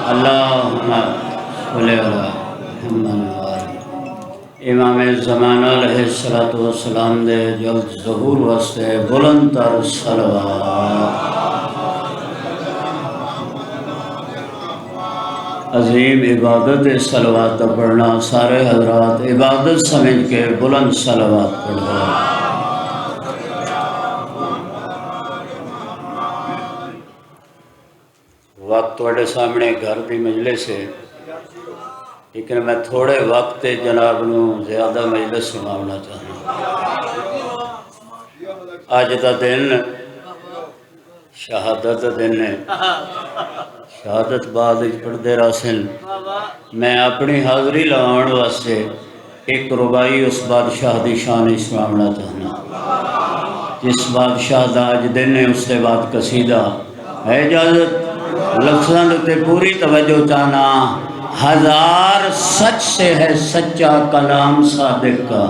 اللہم صلی علی محمد امام زمانہ علیہ السلام دے جلد ظہور واسطے بلند تر صلوات۔ عظیم عبادت صلوات پڑھنا، سارے حضرات عبادت سمجھ کے بلند صلوات پڑھو۔ وقت تھوڑے سامنے گھر کی مجلس ہے، لیکن میں تھوڑے وقت جناب نو زیادہ مجلس سنانا چاہوں۔ آج دا دن شہادت دن ہے، شہادت بعد پڑھتے راسن۔ میں اپنی حاضری لگاؤن واسطے ایک ربائی اس بادشاہ دی شان سنانا چاہنا۔ جس بادشاہ دا آج دن ہے اس کے بعد قصیدہ ہے۔ اجازت لفظاں تے پوری توجہ چاہنا۔ ہزار سچ سے ہے سچا کلام صادق کا۔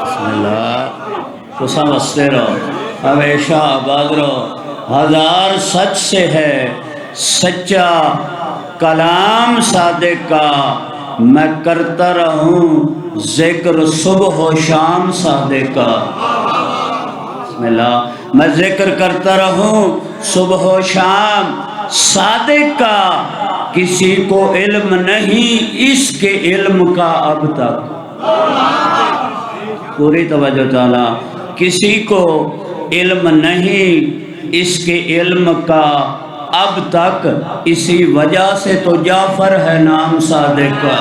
بسم اللہ، تساں وستے رہو، ہمیشہ آباد رہو۔ ہزار سچ سے ہے سچا کلام صادق کا، میں کرتا رہوں ذکر صبح و شام صادق کا۔ بسم اللہ، میں ذکر کرتا رہوں صبح و شام صادق کا، کسی کو علم نہیں اس کے علم کا اب تک۔ پوری توجہ تعالی، کسی کو علم نہیں اس کے علم کا اب تک، اسی وجہ سے تو جعفر ہے نام صادق کا۔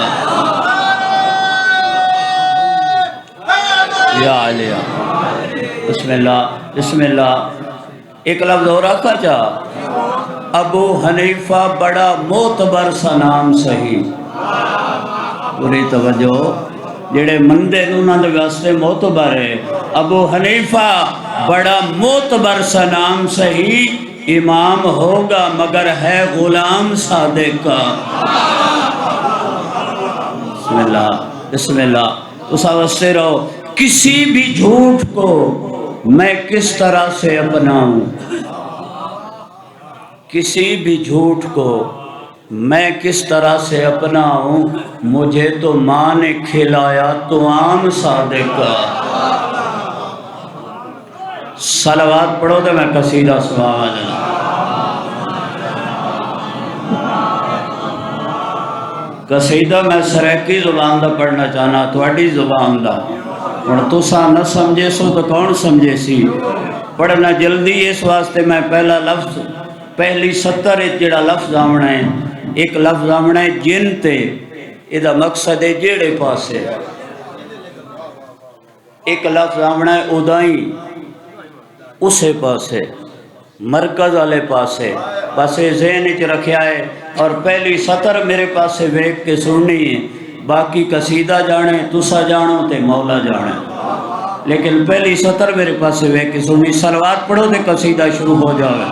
یا علیہ، بسم اللہ بسم اللہ۔ ایک لفظ اور رکھا چاہ، ابو حنیفہ بڑا معتبر سا نام صحیح۔ پوری توجہ، جڑے مندے انہاں دے واسطے معتبر ہے۔ ابو حنیفہ بڑا معتبر سا نام صحیح، امام ہوگا مگر ہے غلام صادق کا۔ بسم اللہ بسم اللہ۔ اس واسطے رہو، کسی بھی جھوٹ کو میں کس طرح سے اپناؤں، کسی بھی جھوٹ کو میں کس طرح سے اپناؤں، مجھے تو ماں نے کھلایا تو عام صادق کا۔ صلوات پڑھو تو میں قصیدہ سناواں جناب۔ قصیدہ میں سریکی زبان دا پڑھنا چاہنا، تھوڑی زبان دا۔ اور تساں نہ سمجھے سو تو کون سمجھے سی؟ پڑھنا جلدی اس واسطے میں پہلا لفظ، پہلی ستر جڑا لفظ آمنا ہے، ایک لفظ آمنا ہے جن تے، یہ مقصد ہے جیڑے پاسے۔ ایک لفظ آمنا ہے ادائیں، اسے پاسے، مرکز والے پاسے، پاسے ذہن وچ رکھیا ہے۔ اور پہلی سطر میرے پاسے ویکھ کے سننی ہے، باقی قصیدہ جانے تسا جانو تے مولا جانے، لیکن پہلی سطر میرے پاسے ویکھ کے سننی۔ صلوات پڑھو تے قصیدہ شروع ہو جاوے۔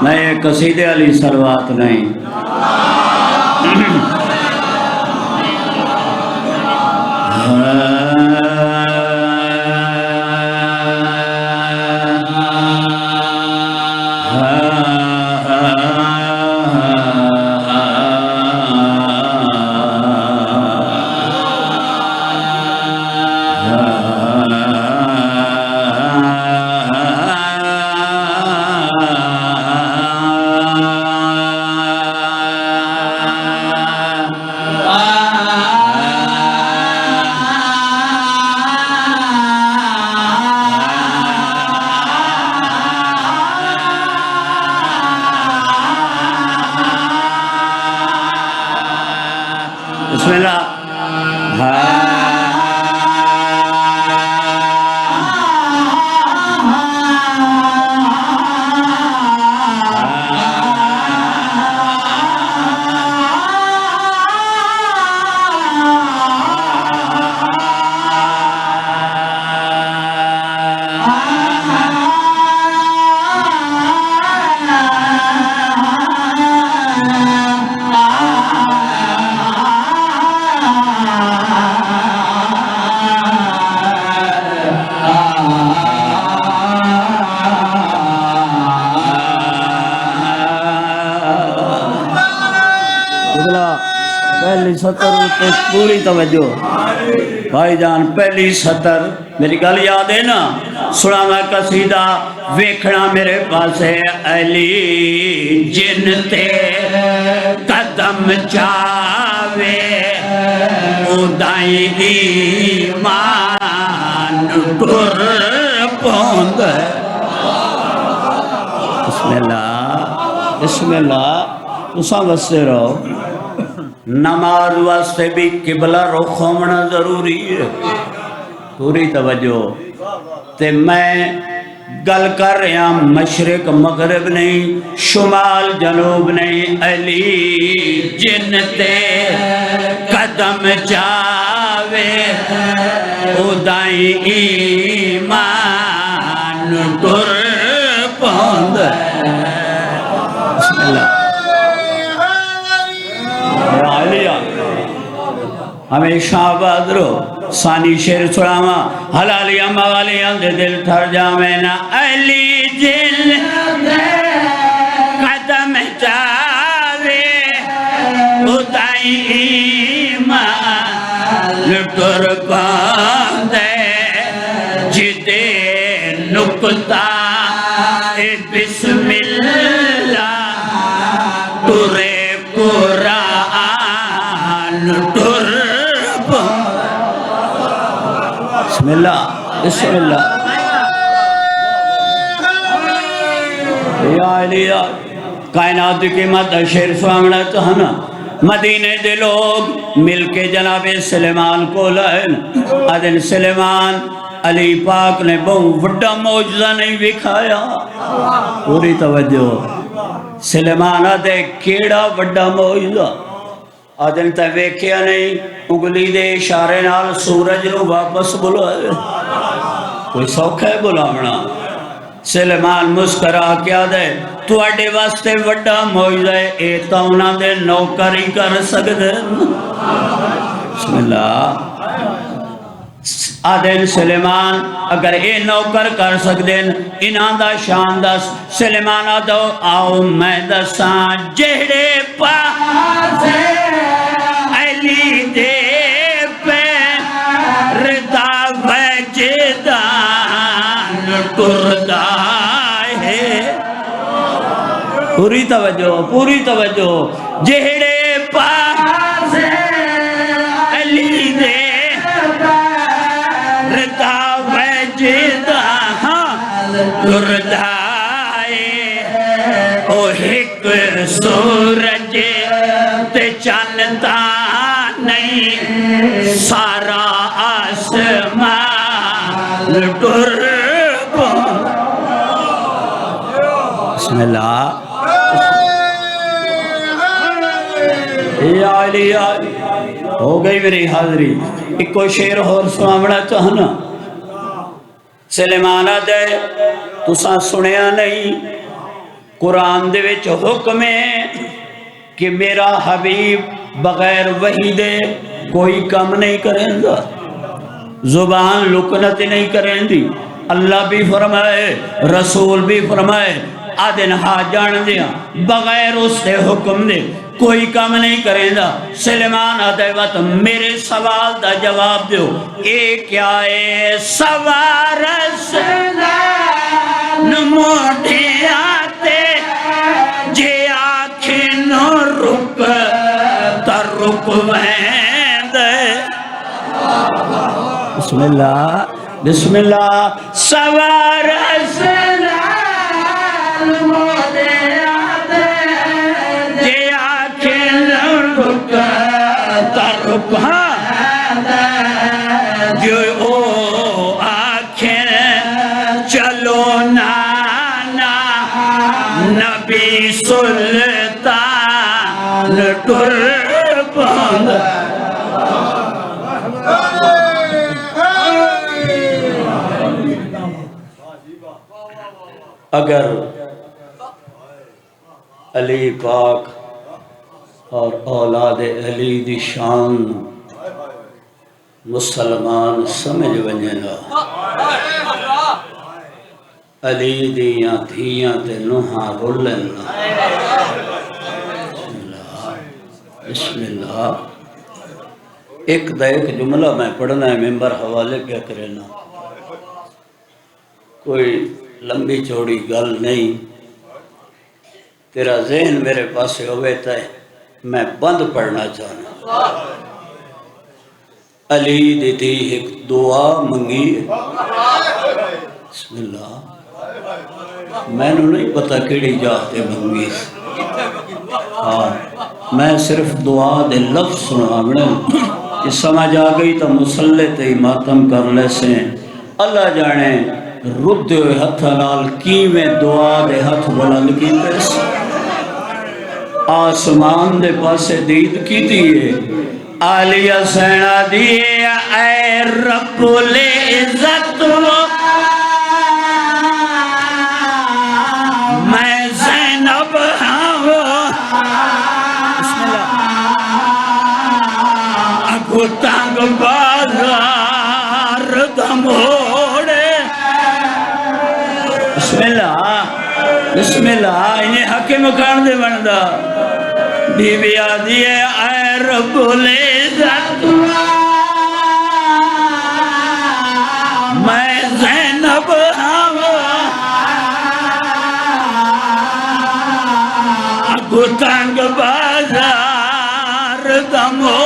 نہیں، قصیدے علی صلوات نہیں۔ بسم اللہ۔ سطر تے پوری توجہ بھائی جان پہلی سطر میری گل یاد ہے نا سنا میں قصیدہ ویکھنا میرے پاس ہے علی جن تے قدم چاوے اودائیں ایمان ٹر پوند بسم اللہ تساں وستے رہو نماز واسطے بھی قبلہ رخ ہونا ضروری ہے پوری توجہ تے میں گل کر رہا مشرق مغرب نہیں شمال جنوب نہیں علی جن تے قدم چاوے اودائیں ایمان ٹر پوند بسم اللہ ہمیشہ آباد رو ثانی شیر سڑاما حلالیاں موالیاں دے دل ٹھر جامیں نا علی جن قدم چاوے اودائیں ایمان ٹر پوندے جدے نکتا بسم اللہ ٹرے قرآن ٹر بسم اللہ بسم اللہ یا علی کائنات کی قیمت شیر سوامنا چاہنا مدینے دے لوگ مل کے جناب سلیمان کو لائن آدن سلیمان علی پاک نے بہت وڈا موجزہ نہیں بکھایا پوری توجہ سلیمان آدھے کیڑا وڈا موجزہ آدھن تے ویکھیا نہیں اگلی دے اشارے نال سورج نو واپس بلائے کوئی سوکھا ہے بلاونا سلیمان مسکرا کیا دے تو اڈے واسطے وڈا موجزہ ہے اے تاؤنا دے نوکری کر سکتے بسم اللہ آدھن سلیمان اگر اے نوکر کر سکتے انہاں دا شان دس سلیمان آدھو آؤ میں دساں جہڑے پاسے علی دے پہ ردا وجدان ٹردا ہے پوری توجہ جہڑے پاسے علی دے ردا وجدان ٹردا ہے او ہک سورج تے چانتا نہیں سارا آسمان ٹر پوند بسم اللہ یا علی ہو گئی میری حاضری ایک کو شیر اور سوامنا چاہنا سلیمانہ دے تساں سنیا نہیں قرآن دے وچ حکم ہے کہ میرا حبیب بغیر وحی دے کوئی کم نہیں کریں گا زبان لکنت نہیں کریں دی اللہ بھی فرمائے رسول بھی فرمائے آدن ہاں جان دیا بغیر اس دے حکم دے کوئی کام نہیں کریں دا سلیمان آدھے وقت میرے سوال دا جواب دیو اے کیا اے سوار سلام موڑے آتے جے آنکھیں نو رک تر رک ویند بسم اللہ سوار سلام موڑے آتے جے آنکھیں نو رک تر رک جو او آنکھیں چلو نانا نبی سلطان ٹر پوند اگر علی پاک اور اولاد علی دی شان مسلمان سمجھ ونجنا علی دیاں دھیاں تے نوحاں رولن بسم اللہ ایک جملہ میں پڑھنا ہے، ممبر حوالے پہ کرنا، کوئی لمبی چوڑی گل نہیں، تیرا ذہن میرے پاس ہوئے تا ہے، میں بند پڑھنا چاہنا۔ علی دیتی ایک دعا منگی، بسم اللہ، میں نے نہیں پتا کیڑی جاتے منگی، ہاں میں صرف دعا دے لفظ سنا بڑے یہ سمجھ آ گئی تو مسلح تے ماتم کر لے سے اللہ جانے رد ہوئے ہتھ نال کیویں دعا دے ہتھ بلند کی تیس آسمان دے پاسے دید کی دیئے آلیہ سینہ دیئے اے رب العزت میں زینب ہوں بسم اللہ اگو تانگ بازار دموڑے بسم اللہ انہیں حق مکان دے بندہ بی بی آدھی ہے اے رب العزت میں زینب ہوں اگو تانگ بازار دمو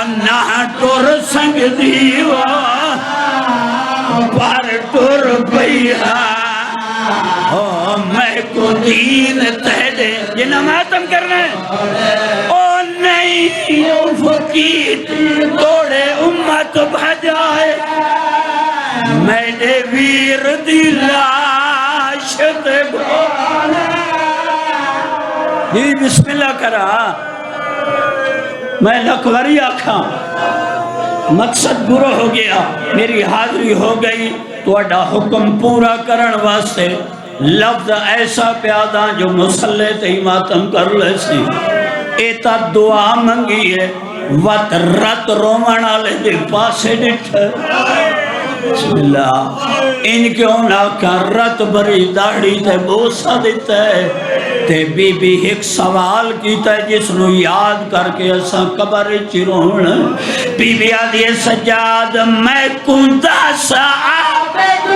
نہ ٹور سنگ دیو پر ٹور پیا میں کو دین تہدے جنہ ماتم کرنا ہے او نہیں فقیر توڑے امت بھجائے میرے ویر دی لاش تے بھولے جی بسم اللہ کرا میں لکوری آکھاں مقصد پورا ہو گیا میری حاضری ہو گئی تو اڈا حکم پورا کرن واسطے لفظ ایسا پیادا جو مسلح تے ماتم کر لے سی ایتا دعا منگی ہے وط رت رومن آلے دے پاسے ڈٹھ بسم اللہ ان کیوں نہ کر رت بری داڑی تے بوسا دیتا ہے تے بی بی ایک سوال کیتا ہے جس نو یاد کر کے اساں قبر چرون بی بی آدھی سجاد میں کندا سا عابد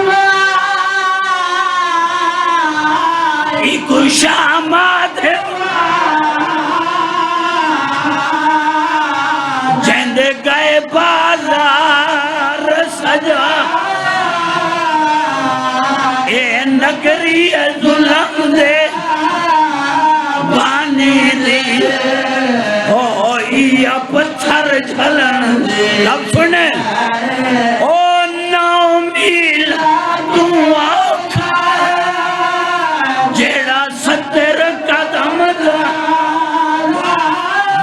ایکو شامات ہے جہند گئے بازار سجا اے نگری ظلم دے بانی دی یا پتھر جھلن لب سنے او نو میل دعا جیڑا 70 قدم دا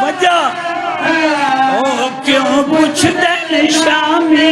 وجہ او کیوں پوچھ دے شامی